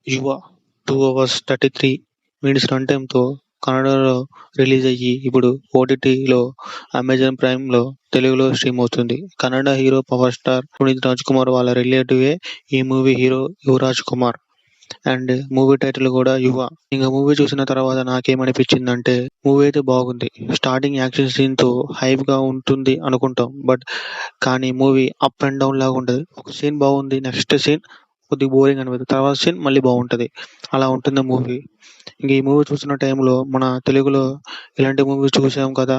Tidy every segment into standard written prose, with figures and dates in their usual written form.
'యువ' 2 hours 33 minutes run టైమ్‌తో కన్నడలో release అయ్యి ఇప్పుడు ఓటీటీలో అమెజాన్ ప్రైమ్‌లో తెలుగులో స్ట్రీమ్ అవుతుంది. Kannada hero power star Puneeth Rajkumar వాళ్ళ రిలేటివే ఈ movie hero Yuvraj Kumar. And movie title కూడా 'యువ'. ఇంక మూవీ చూసిన తర్వాత నాకేమనిపించిందంటే మూవీ అయితే బాగుంది. స్టార్టింగ్ యాక్షన్ సీన్‌తో హైప్‌గా ఉంటుంది అనుకుంటాం. కానీ మూవీ అప్ అండ్ డౌన్ లాగా ఉంటది. ఒక సీన్ బాగుంది. నెక్స్ట్ సీన్ కొద్దిగా బోరింగ్ అనిపిత్తది. తర్వాత సీన్ మళ్ళీ బాగుంటది. అలా ఉంటుంది మూవీ. ఇంక ఈ మూవీ చూస్తున్న టైంలో మన తెలుగులో ఇలాంటి మూవీ చూసాం కదా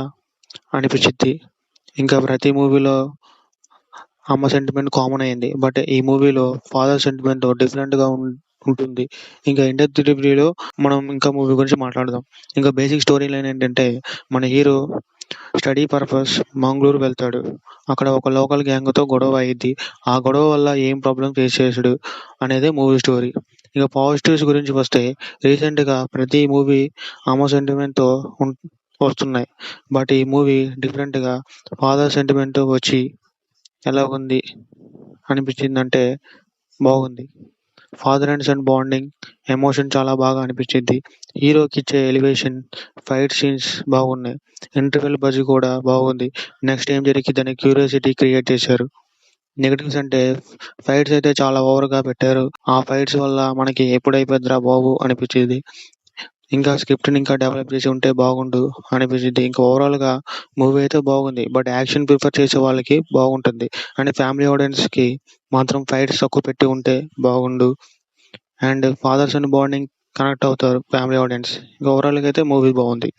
అనిపిచ్చిద్ది. ఇంకా ప్రతి మూవీలో అమ్మ సెంటిమెంట్ కామన్ అయింది. బట్ ఈ మూవీలో ఫాదర్ సెంటిమెంట్ డిఫరెంట్‌గా ఉంటుంది. ఇంకా ఇండస్ట్రీ రివ్యూలో మనం ఇంకా మూవీ గురించి మాట్లాడదాం. ఇంకా బేసిక్ స్టోరీ లైన్ ఏంటంటే మన హీరో స్టడీ పర్పస్ మంగళూరు వెళ్తాడు. అక్కడ ఒక లోకల్ గ్యాంగ్‌తో గొడవ అయ్యిద్ది. ఆ గొడవ వల్ల ఏం ప్రాబ్లమ్ ఫేస్ చేసాడు అనేదే మూవీ స్టోరీ. ఇక పాజిటివ్స్ గురించి వస్తే రీసెంట్‌గా ప్రతి మూవీ అమ్మ సెంటిమెంట్‌తో ఉం వస్తున్నాయి. బట్ ఈ మూవీ డిఫరెంట్‌గా ఫాదర్ సెంటిమెంట్ వచ్చి ఎలాగుంది అనిపించిందంటే బాగుంది. Father and son bonding, emotion చాలా బాగా అనిపించిద్ది. హీరోకిచ్చే ఎలివేషన్, ఫైట్ సీన్స్ బాగున్నాయి. ఇంటర్వెల్ బజ్ కూడా బాగుంది. నెక్స్ట్ ఏం జరిగిద్దనే క్యూరియాసిటీ క్రియేట్ చేశారు. నెగెటివ్స్ అంటే ఫైట్స్ అయితే చాలా ఓవర్‌గా పెట్టారు. ఆ ఫైట్స్ వల్ల మనకి ఎప్పుడైపోద్దిరా బాబు అనిపించేది. ఇంకా స్క్రిప్ట్‌ని ఇంకా డెవలప్ చేసి ఉంటే బాగుండు అనిపించిద్ది. ఇంకా ఓవరాల్‌గా మూవీ అయితే బాగుంది. బట్ యాక్షన్ ప్రిఫర్ చేసే వాళ్ళకి బాగుంటుంది. అండ్ ఫ్యామిలీ ఆడియన్స్‌కి మాత్రం ఫైట్స్ తక్కువ పెట్టి ఉంటే బాగుండు. And father son bonding connect అవుతారు ఫ్యామిలీ ఆడియన్స్. ఇంకా ఓవరాల్‌గా అయితే మూవీ బాగుంది.